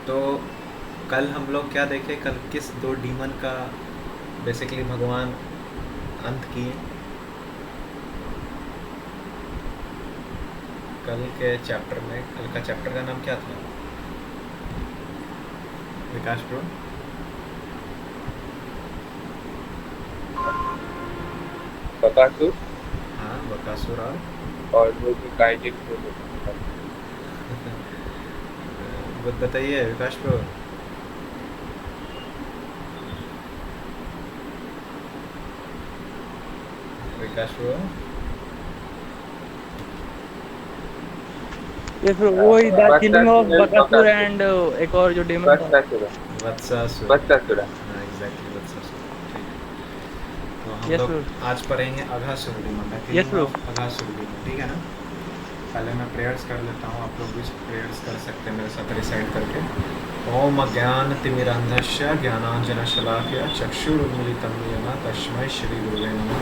तो कल हम लोग क्या देखे, कल किस दो डीमन का बेसिकली भगवान अंत किए। कल के चैप्टर में, कल का चैप्टर का नाम क्या था विकास ब्रो? बकासुर हाँ, बकासुर और वो जो गाइडेड थे वो बताइए विकास ब्रो। विकास ब्रो। ये फिर वही the killing of Vatsasura Bakasur Bakasur and एक और जो डेमन था। बत्सासुर वत्सासुर। बत्सासुर। हाँ एग्जैक्टली वत्सासुर। ठीक है, तो हम यस लोग ब्रो, आज पढ़ेंगे Aghasura demon, the yes killing bro. Of Aghasura demon. ठीक है ना? पहले मैं प्रेयर्स कर लेता हूँ, आप लोग भी प्रेयर्स कर सकते हैं मेरे साथ रिसाइड करके। ओम अज्ञानतिमिरान्धस्य ज्ञानाञ्जनशलाकया चक्षुरुन्मीलितं येन तस्मै श्रीगुरुवे नमः।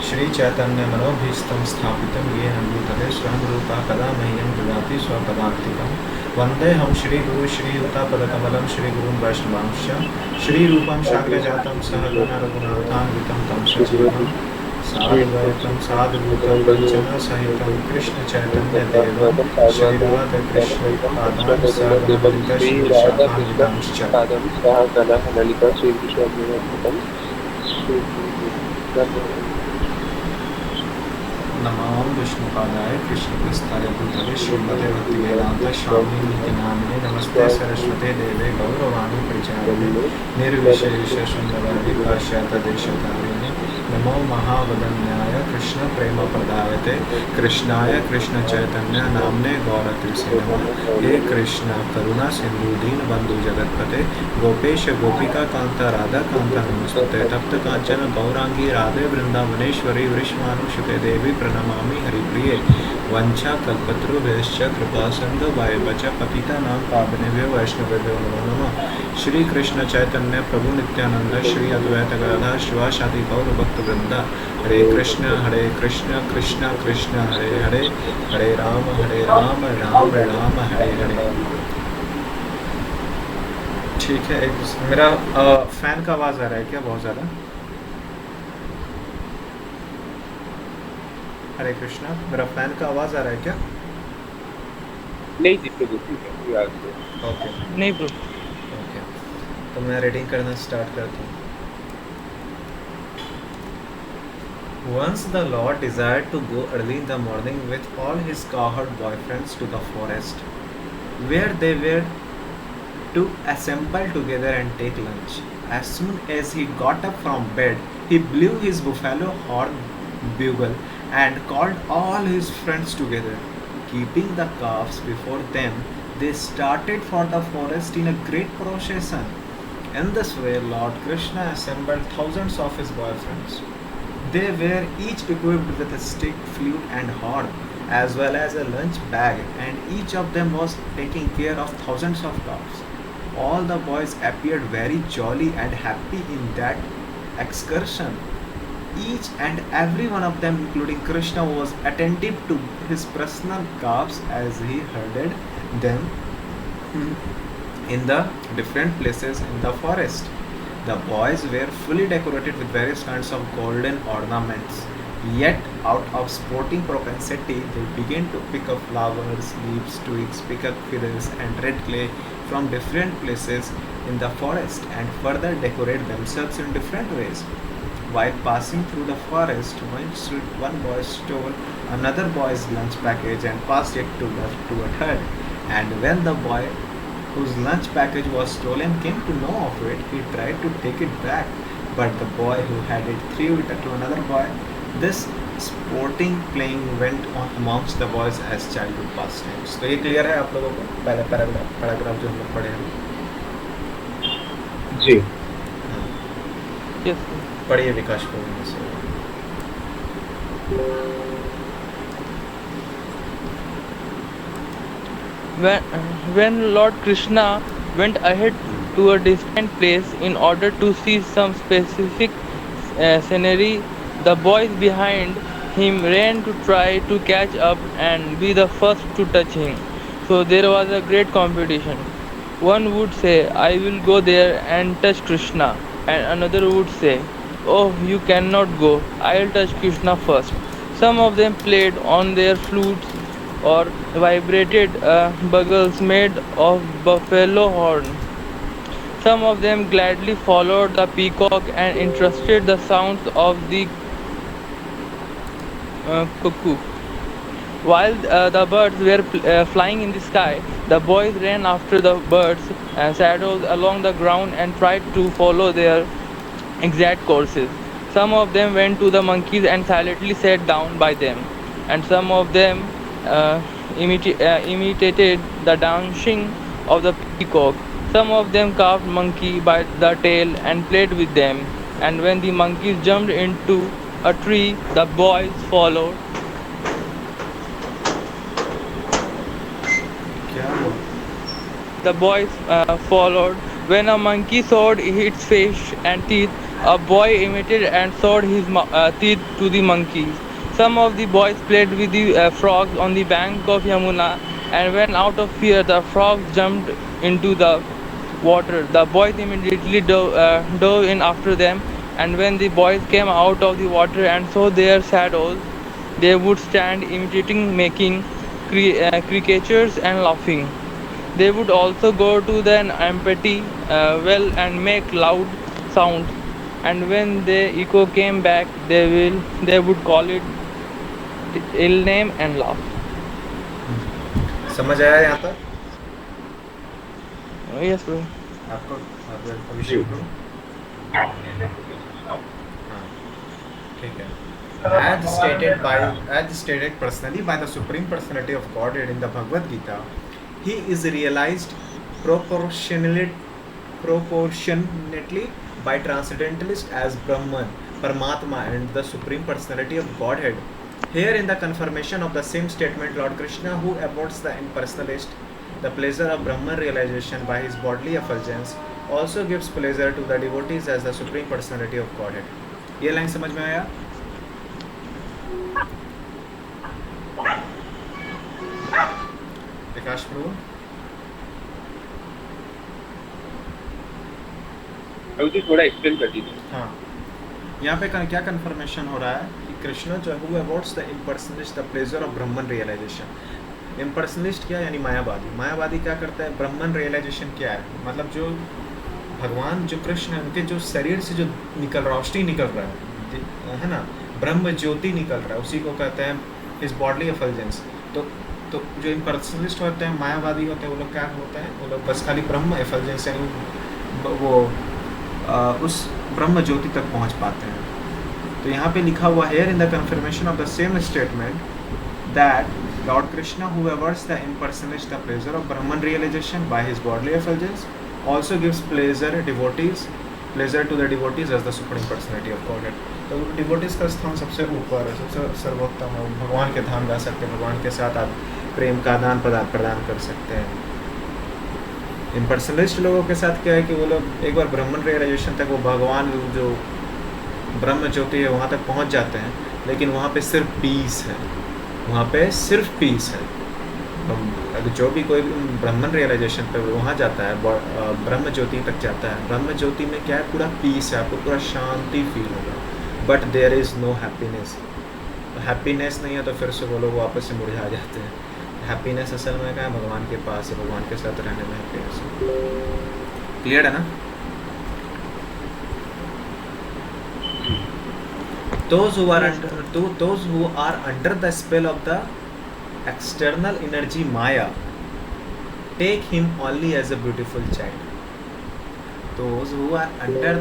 श्रीचैतन्यमनोभीष्टं स्थापितं येन भूतले स्वयं रूपः कदा मह्यं ददाति स्वपदान्तिकं। वन्देऽहं श्रीगुरुं श्रीयुतापदकमलं श्रीगुरुं वैष्णवांश्च। श्रीरूपं साग्रजातं सहगण रघुनाथान्वितं तं सजीवं साद्वैतं साधुभूतं वञ्चनासहितं कृष्णचैतन्यदेवं श्रीराधकृष्णपादां सहगणललिता श्री राधा कृष्ण श्रीविशाखान्वितांश्च। पादम सह गण ललिता श्री विश्वम श्री नमो विष्णुपादाय कृष्णप्रस्थाय भूतले श्रीमते भक्तिवेदांत स्वामी नित्य नामिने नमस्ते सरस्वते देवे गौरवाणी प्रचारिणे निर्विशेष शून्यवादी पाश्चात्यदेशतारिणे नमो महावदन्याय कृष्ण प्रेम प्रदायते कृष्णाय कृष्ण चैतन्य नामने गौरतिसे नमः। हे कृष्ण करुणा सिंधु दीन बंधु जगतपते गोपेश गोपिका कांता राधा कांता नमस्ते तप्त कांचन गौरांगी राधे वृंदावनेश्वरी वृषभानुसुते देवी प्रणमामि हरिप्रिये। वंशा कल्पतरुभ्यश्च कृपा सिन्धुभ्यश्च पतितानां पावनेभ्यो वैष्णवेभ्यो नमो नमः। श्री कृष्ण चैतन्य प्रभु नित्यानंद श्री अद्वैत गदाधर शिवासादि गौर भक्तवृंद। हरे कृष्ण कृष्ण कृष्ण हरे हरे, हरे राम राम राम हरे हरे। ठीक है, मेरा फैन का आवाज़ आ रहा है क्या बहुत ज़्यादा? हरे कृष्णा, मेरा फैन का आवाज़ आ रहा है क्या? नहीं जी प्रभु ठीक है कोई बात नहीं। ओके नहीं ब्रो। ओके, तो मैं रीडिंग करना स्टार्ट करता हूँ। Once the Lord desired to go early in the morning with all his cowherd boyfriends to the forest, where they were to assemble together and take lunch. As soon as he got up from bed, he blew his buffalo horn bugle and called all his friends together. Keeping the calves before them, they started for the forest in a great procession. In this way, Lord Krishna assembled thousands of his boyfriends. They were each equipped with a stick, flute, and horn, as well as a lunch bag, and each of them was taking care of thousands of calves. All the boys appeared very jolly and happy in that excursion. Each and every one of them, including Krishna, was attentive to his personal calves as he herded them in the different places in the forest. The boys were fully decorated with various kinds of golden ornaments. Yet, out of sporting propensity, they began to pick up flowers, leaves, twigs, pick up feathers, and red clay from different places in the forest and further decorate themselves in different ways. While passing through the forest, one boy stole another boy's lunch package and passed it to a third. And when the boy whose lunch package was stolen came to know of it, he tried to take it back, but the boy who had it threw it to another boy. This sporting playing went on amongst the boys as childhood pastimes. तो ये clear है आप लोगों को? पहला paragraph जो हम लोग पढ़े हैं। जी यस ब्रो। पढ़िए विकास को से। When Lord Krishna went ahead to a distant place in order to see some specific scenery, the boys behind him ran to try to catch up and be the first to touch him. So there was a great competition. One would say, I will go there and touch Krishna, and another would say, Oh, you cannot go, I'll touch Krishna first. Some of them played on their flutes or vibrated bugles made of buffalo horn. Some of them gladly followed the peacock and entrusted the sounds of the cuckoo. While the birds were flying in the sky, the boys ran after the birds and saddled along the ground and tried to follow their exact courses. Some of them went to the monkeys and silently sat down by them, and some of them imitated the dancing of the peacock. Some of them caught monkey by the tail and played with them, and when the monkeys jumped into a tree, the boys followed. क्या हुआ? The boys followed. When a monkey showed its face and teeth, a boy imitated and showed his teeth to the monkeys. Some of the boys played with the frogs on the bank of Yamuna, and when out of fear the frogs jumped into the water, the boys immediately dove in after them. And when the boys came out of the water and saw their shadows, they would stand imitating, making caricatures and laughing. They would also go to the empty well and make loud sounds. And when the echo came back, they would call it ill name and laugh. समझ आया यहाँ तक? Yes, bro. आपको अभिषेक को? हाँ, ठीक है. As stated personally by the Supreme Personality of Godhead in the Bhagavad Gita, he is realized proportionately by transcendentalists as Brahman, Paramatma, and the Supreme Personality of Godhead. Here, in the confirmation of the same statement, Lord Krishna, who affords the impersonalist the pleasure of Brahman realization by his bodily effulgence, also gives pleasure to the devotees as the Supreme Personality of Godhead. ये line समझ में आया? प्रकाश प्रभु, अभी तो थोड़ा explain कर दीजिए. हाँ, यहाँ पे क्या कन्फर्मेशन हो रहा है कि कृष्ण जो है who affords the impersonalist the pleasure of Brahman realization. इम्पर्सनलिस्ट क्या यानी मायावादी. मायावादी क्या करता है? ब्रह्मन रियलाइजेशन क्या है? मतलब जो भगवान जो कृष्ण है उनके जो शरीर से जो निकल रोशनी निकल रहा है ना, ब्रह्म ज्योति निकल रहा है, उसी को कहते हैं इस बॉडली एफल्जेंस. तो जो इम्पर्सनलिस्ट होते हैं, मायावादी होते हैं, वो लोग क्या होते हैं? वो लोग बस खाली ब्रह्म एफल्जेंस यानी वो उस ब्रह्म ज्योति तक पहुंच पाते हैं. तो यहाँ पे लिखा हुआ है in the confirmation of the same statement that Lord Krishna, who averts the impersonalist the pleasure of Brahman realization by his bodily effulgence, also gives pleasure to the devotees as the Supreme Personality of Godhead. तो devotees का स्थान सबसे ऊपर है, सबसे सर्वोत्तम है. भगवान के धाम जा सकते हैं, भगवान के साथ आप प्रेम का आदान प्रदान कर सकते हैं. इम्पर्सनलिस्ट लोगों के साथ क्या है कि वो लोग एक बार ब्रह्मन रियलाइजेशन तक, वो भगवान जो ब्रह्म ज्योति है वहाँ तक पहुँच जाते हैं, लेकिन वहाँ पे सिर्फ पीस है. वहाँ पे सिर्फ पीस है. अगर जो भी कोई ब्रह्मन रियलाइजेशन पे वहाँ जाता है, ब्रह्म ज्योति तक जाता है, ब्रह्म ज्योति में क्या है? पूरा पीस है, आपको पूरा शांति फील होगा. But there is no happiness. Happiness नहीं है तो फिर से वो लोग वापस से मुरझा जाते हैं. हैप्पीनेस असल में क्या है? भगवान के पास है, भगवान के साथ रहने में हैप्पीनेस. क्लियर है ना? Those who are under the spell of the external energy Maya take him only as a beautiful child. Those who are under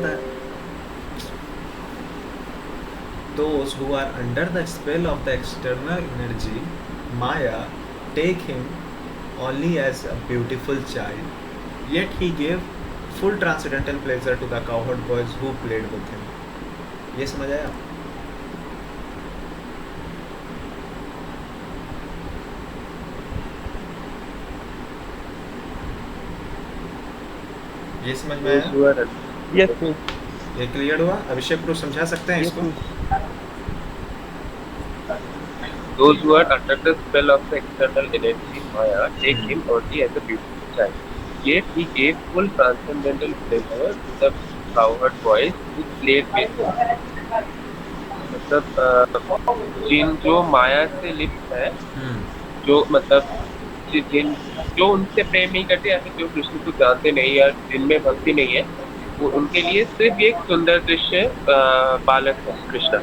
the spell of the external energy Maya take him only as a beautiful child. Yet he gave full transcendental pleasure to the cowherd boys who played with him. ये समझ आया? ये समझ में आया? Yes, ये clear हुआ? अभिषेक pro समझा सकते हैं इसको? Those who are under the spell of the external energy Maya take him only as a beautiful child. Yet he gave full transcendental flavor to the cowherd boys who played with him. मतलब जिन जो माया से लिप्त है, जो मतलब जिन जो उनसे प्रेम नहीं करते या फिर जो कृष्ण को जानते नहीं या जिनमें भक्ति नहीं है, वो उनके लिए सिर्फ एक सुंदर दृश्य बालक है कृष्णा।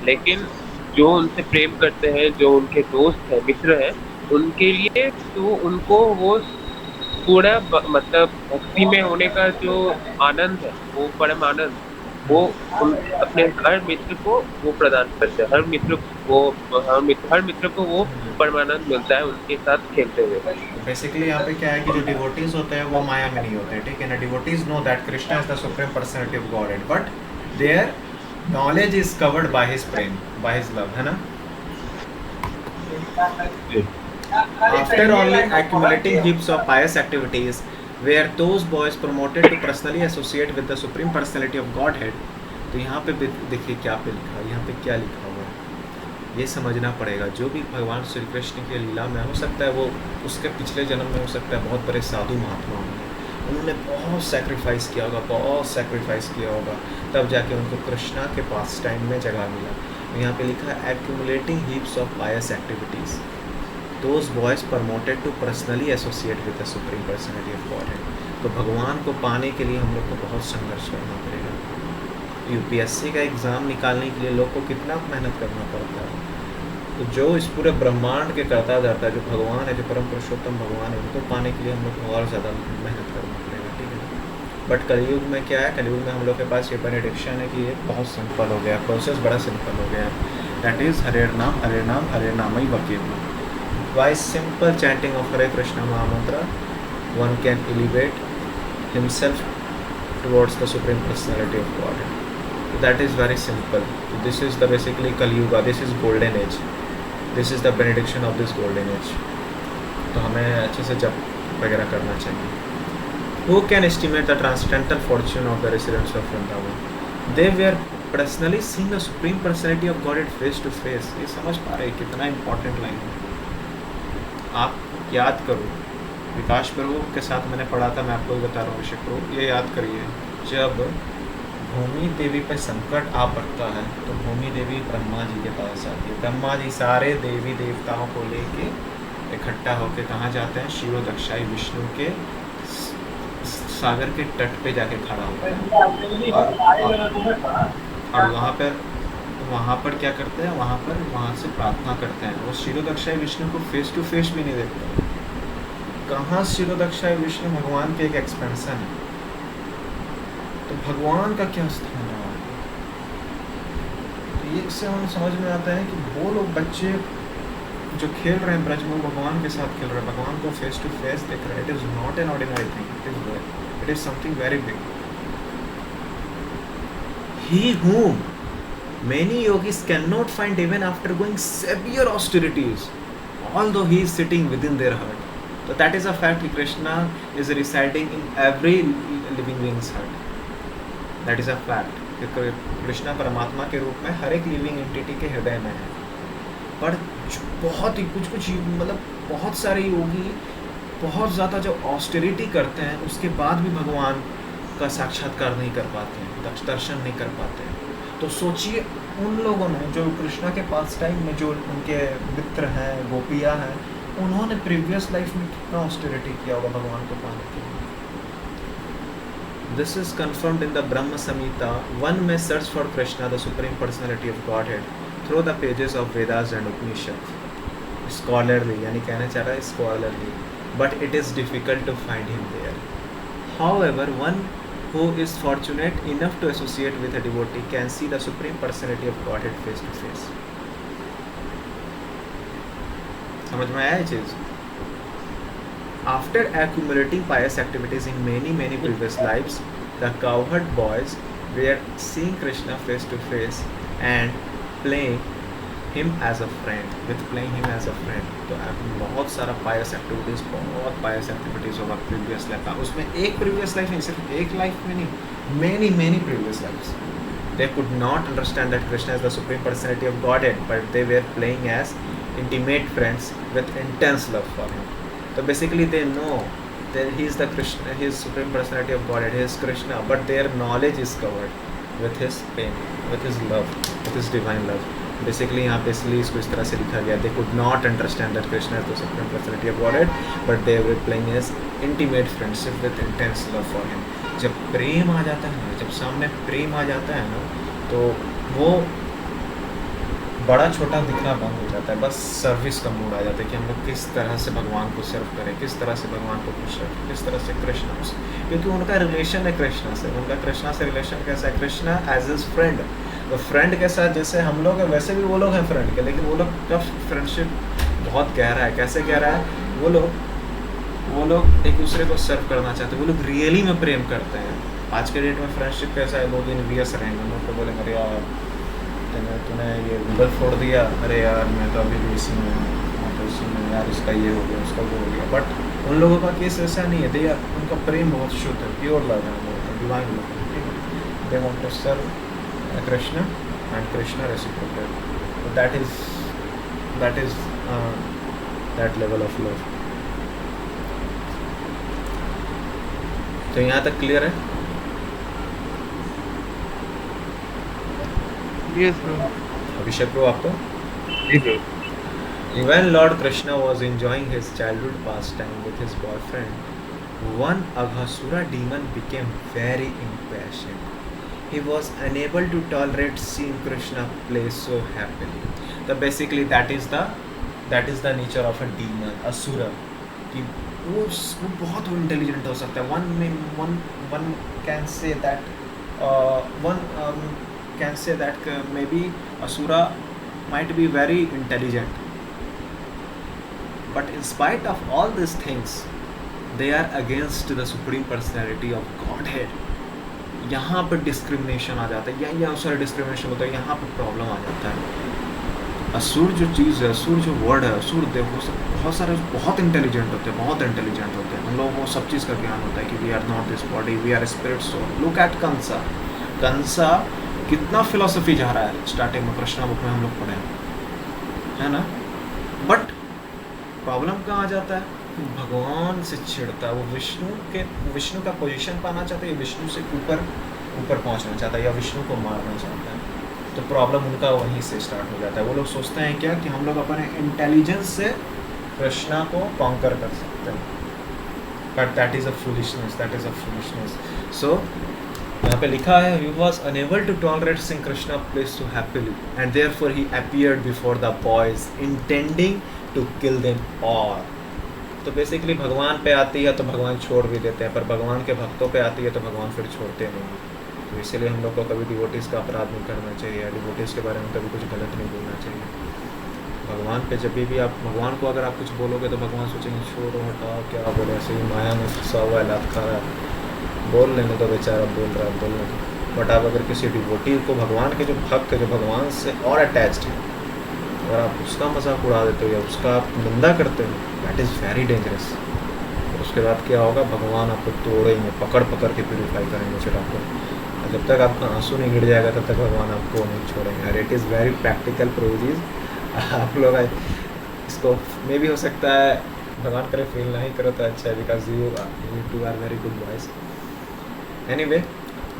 लेकिन जो उनसे प्रेम करते हैं, जो उनके दोस्त हैं, मित्र हैं, उनके लिए तो उनको वो पूरा मतलब भक्ति में होने का जो आनंद है, वो परम आनंद, वो उन अपने हर मित्र को वो प्रदान करते हैं। हर मित्र को वो परमानंद मिलता है उनके साथ खेलते हुए। बेसिकली यहाँ पे क्या है कि जो डिवोटीज होते हैं वो माया में नहीं होते हैं, ठीक है ना। Devotees know that Krishna is the supreme personality of God and but their knowledge is covered by his Prem, by his love, है ना। After only accumulating heaps of pious activities, where those boys promoted to personally associate with the supreme personality of Godhead, तो यहाँ पे देखिए क्या पे लिखा है, यहाँ पे क्या लिखा हुआ है, ये समझना पड़ेगा। जो भी भगवान श्री कृष्ण की लीला में हो सकता है वो उसके पिछले जन्म में हो सकता है बहुत बड़े साधु महात्मा होंगे, उन्होंने बहुत सेक्रीफाइस किया होगा, बहुत सेक्रीफाइस किया होगा, तब जाके उनको कृष्णा के पास टाइम में जगह मिला। यहाँ पे लिखा है accumulating heaps of pious activities, those boys promoted to personally associate with the supreme personality of Godhead। तो भगवान को पाने के लिए हम लोग को बहुत संघर्ष करना पड़ेगा। यूपीएससी का एग्ज़ाम निकालने के लिए लोग को कितना मेहनत करना पड़ता है। तो जो इस पूरे ब्रह्मांड के करता धरता है, जो भगवान है, जो परम पुरुषोत्तम भगवान है, उनको पाने के लिए हम लोग को और ज़्यादा मेहनत करना पड़ेगा, ठीक है। बट कलयुग में क्या है, कलयुग में हम लोग के पास ये बेनेडिक्शन है कि ये बहुत सिंपल हो गया, प्रोसेस बड़ा सिंपल हो गया, दैट इज़ हरे नाम हरे नाम ही वकील। By simple chanting of Hare Krishna Mahamantra, one can elevate himself towards the Supreme Personality of God. That is very simple. This is the basically Kali Yuga. This is golden age. This is the benediction of this golden age. तो हमें अच्छे से जप वगैरह करना चाहिए। Who can estimate the transcendental fortune of the residents of Vrindavan? They were personally seeing the Supreme Personality of God face to face. ये समझ पा रहे कितना important लाइन है। आप याद करो, विकास प्रभु के साथ मैंने पढ़ा था, मैं आपको बता रहा हूँ विषय प्रभु, ये याद करिए, जब भूमि देवी पर संकट आ पड़ता है तो भूमि देवी ब्रह्मा जी के पास आती है। ब्रह्मा जी सारे देवी देवताओं को लेके इकट्ठा होकर कहाँ जाते हैं, शिव दक्षाई विष्णु के सागर के तट पे जाके खड़ा होते हैं और वहाँ पर क्या करते हैं, वहाँ से प्रार्थना करते हैं। वो शिरोदक्षाय विष्णु को फेस टू फेस भी नहीं देखते। कहाँ शिरोदक्षाय विष्णु भगवान के एक एक्सपेंशन है, तो भगवान का क्या स्थान है वहाँ पे। तो ये इससे हमें समझ में आता है कि वो लोग बच्चे जो खेल रहे हैं ब्रज में, भगवान के साथ खेल रहे हैं, भगवान को फेस टू फेस देख रहे हैं। It is not an ordinary thing, it is something very big. He whom many yogis cannot find even after going severe austerities, although he is sitting within their heart. So that is a fact. Krishna is residing in every living being's heart. That is a fact. Krishna परमात्मा के रूप में हर एक living entity के हृदय में है। पर बहुत ही कुछ मतलब बहुत सारे योगी बहुत ज़्यादा जो ऑस्टेरिटी करते हैं उसके बाद भी भगवान का साक्षात्कार नहीं कर पाते हैं, दर्शन नहीं कर पाते हैं। तो सोचिए उन लोगों ने जो कृष्णा के पास टाइम में जो उनके मित्र हैं, गोपियाँ हैं, उन्होंने प्रीवियस लाइफ में कितना ऑस्टेरिटी किया होगा भगवान को पाने के लिए। This is confirmed in the Brahma Samhita. One may search for Krishna, the Supreme Personality of Godhead, through the pages of Vedas and Upanishad. Scholarly, यानी कहना चाह रहा है scholarly, but it is difficult to find him there. However, one who is fortunate enough to associate with a devotee can see the Supreme Personality of Godhead face to face. समझ में आया ये चीज़? After accumulating pious activities in many previous lives, the cowherd boys were seeing Krishna face to face and playing him as a friend. तो बहुत सारा pious activities, बहुत pious activities होगा previous life का। उसमें एक previous life नहीं, सिर्फ एक life में नहीं, many previous lives. They could not understand that Krishna is the Supreme Personality of Godhead, but they were playing as intimate friends with intense love for him. So basically they know he is the Krishna, he is supreme personality of Godhead, he is Krishna, but their knowledge is covered with his pain, with his love, with his divine love. Basically यहाँ पे इसलिए इसको इस तरह से लिखा गया, they could not understand that Krishna is the supreme personality of Godhead, but they were playing his intimate friendship with intense love for him. जब प्रेम आ जाता है ना, जब सामने प्रेम आ जाता है ना, तो वो बड़ा छोटा दिखना बंद हो जाता है, बस सर्विस का मूड आ जाता है कि हम लोग किस तरह से भगवान को सर्व करें, किस तरह से भगवान को खुश रखें, किस तरह से कृष्णा से, क्योंकि उनका रिलेशन है कृष्णा से, उनका कृष्णा से रिलेशन कैसा है, कृष्णा एज हिज फ्रेंड, तो फ्रेंड के साथ जैसे हम लोग हैं वैसे भी वो लोग हैं फ्रेंड के, लेकिन वो लोग का फ्रेंडशिप बहुत गहरा है. कैसे गहरा है, वो लोग एक दूसरे को सर्व करना चाहते हैं, वो लोग रियली में प्रेम करते हैं. आज के डेट में फ्रेंडशिप कैसा है, लोग इनवियस रहेंगे, उन लोग को बोलेंगे अरे यार तूने ये गूगल फोड़ दिया, अरे यार मैं तो अभी भी इसी में हूँ, तो इसी में यार इसका ये हो गया, उसका वो हो गया. बट उन लोगों का केस ऐसा नहीं है, यार उनका प्रेम बहुत शुद्ध है, प्योर लव है, डिवाइन लव है, ठीक है. They want to serve Krishna and Krishna reciprocate. That is that level of love. तो यहाँ तक क्लियर है. Yes, bro. अभिषेक ब्रो आपको. जी bro. When Lord Krishna was enjoying his childhood pastime with his boyfriend, one Aghasura demon became very impatient. He was unable to tolerate seeing Krishna play so happily. So basically that is the nature of a demon, asura. कि वो बहुत intelligent हो सकता है. One can say that maybe asura might be very intelligent. But in spite of all these things, they are against the supreme personality of Godhead. यहाँ पर discrimination आ जाता है, यहाँ सारा डिस्क्रिमिनेशन होता है, यहाँ पर प्रॉब्लम आ जाता है. असुर जो चीज़ है, असुर जो वर्ड है, असुर देखो सब बहुत सारे बहुत इंटेलिजेंट होते हैं, हम लोगों को सब चीज़ का ज्ञान होता है कि we are not this body, we are spirit soul. Look at कंसा कितना फिलोसफी जा रहा है. स्टार्टिंग में कृष्णा बुक में हम लोग पढ़े हैं, है ना. बट प्रॉब्लम कहाँ आ जाता है, भगवान से छिड़ता है. वो विष्णु का पोजीशन पाना चाहता है, विष्णु से ऊपर पहुंचना चाहता है, या विष्णु को मारना चाहता है. तो प्रॉब्लम उनका वहीं से स्टार्ट हो जाता है. वो लोग सोचते हैं क्या कि हम लोग अपने इंटेलिजेंस से कृष्णा को कॉन्कर कर सकते हैं. But that is a foolishness. So यहाँ पे लिखा है, he was unable to tolerate seeing Krishna play so happily, and therefore he appeared before the boys, intending to kill them all. तो बेसिकली भगवान पे आती है तो भगवान छोड़ भी देते हैं, पर भगवान के भक्तों पे आती है तो भगवान फिर छोड़ते नहीं. तो इसीलिए हम लोग को कभी डिवोटीज़ का अपराध नहीं करना चाहिए, डिवोटीज़ के बारे में कभी कुछ गलत नहीं बोलना चाहिए. भगवान पे जब भी आप भगवान को अगर आप कुछ बोलोगे तो भगवान सोचेंगे छोड़ो हटाओ, क्या बोले, ऐसे ही माया में फंसा हुआ है, लात खा रहा है, बोल लेने तो बेचारा बोल रहा है, बोलने दो. बट आप अगर किसी डिवोटी को, भगवान के जो भक्त है, जो भगवान से और अटैच्ड है, अगर आप उसका मजाक उड़ा देते हो या उसका आप निंदा करते हो, दैट इज़ वेरी डेंजरस. और उसके बाद क्या होगा, भगवान आपको तोड़ेंगे, पकड़ के प्यूरीफाई करेंगे फिर आपको. जब तक आपका आंसू नहीं गिर जाएगा तब तक भगवान आपको नहीं छोड़ेंगे. और it is very practical process. आप लोग इसको मे भी हो सकता है भगवान करे फील नहीं करो तो अच्छा है, because you two are very good boys. Anyway,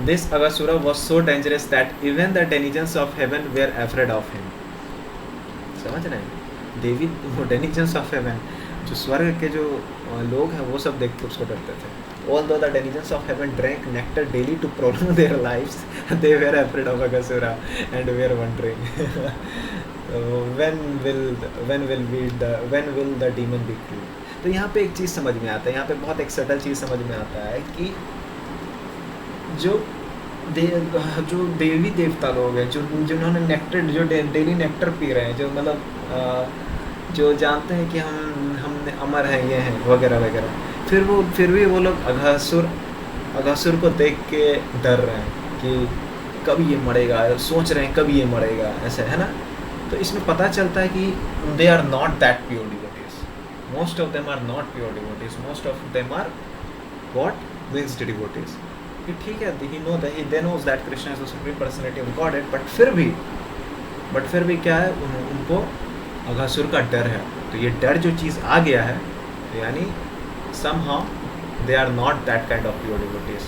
this Aghasura was so dangerous that even the denizens of heaven were afraid of him. समझ रहे हैं, देवी वो denizens of heaven, जो स्वर्ग के जो लोग हैं वो सब देख के उसको डरते थे. Although the denizens of heaven drank nectar daily to prolong their lives, they were afraid of Aghasura and were wondering when will the demon be killed. तो यहाँ पे एक चीज़ समझ में आता है, यहाँ पे बहुत एक सटल चीज़ समझ में आता है कि जो देवी देवता लोग हैं, जिन्होंने नेक्टर, जो डेली नेक्टर पी रहे हैं, जो मतलब जो जानते हैं कि हम अमर हैं, ये हैं वगैरह वगैरह, फिर भी वो लोग अघासुर को देख के डर रहे हैं कि कब ये मरेगा, सोच रहे हैं कब ये मरेगा, ऐसा है ना. तो इसमें पता चलता है कि they are not that pure devotees. Most of them are not pure devotees. Most of them are what mixed devotees. ठीक है, he knows that Krishna is the supreme personality of Godhead, but फिर भी क्या है, उनको अघासुर का डर है. तो ये डर जो चीज़ आ गया है, यानी somehow They are not that kind of pure devotees.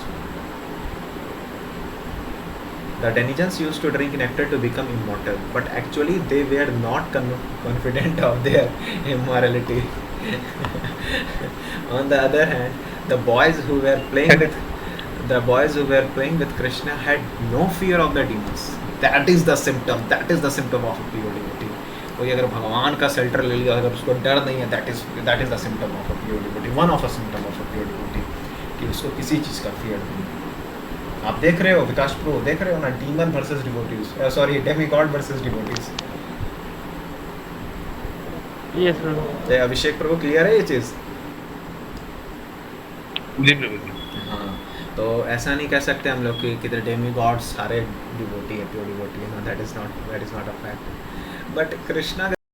The Denizens used to drink nectar to become immortal, but actually they were not confident of their immorality. On the other hand, the boys who were playing with Krishna had no fear of the demons. That is the symptom. That is the symptom of a pure devotee. कोई अगर भगवान का shelter ले लिया, अगर उसको डर नहीं है, that is the symptom of a pure devotee. One of a symptom of a pure devotee, कि उसको किसी चीज़ का fear नहीं. आप देख रहे हो विकास प्रो, देख रहे हो ना, demon versus devotees, sorry demigod versus devotees. Yes, Prabhu. जय अभिषेक प्रभु, क्लियर है ये चीज़? जी प्रभु जी. हाँ, तो ऐसा नहीं कह सकते हम लोग कि किधर डेमीगॉड्स सारे डिवोटी है, प्योर डिवोटी है. That is not a fact. But Krishna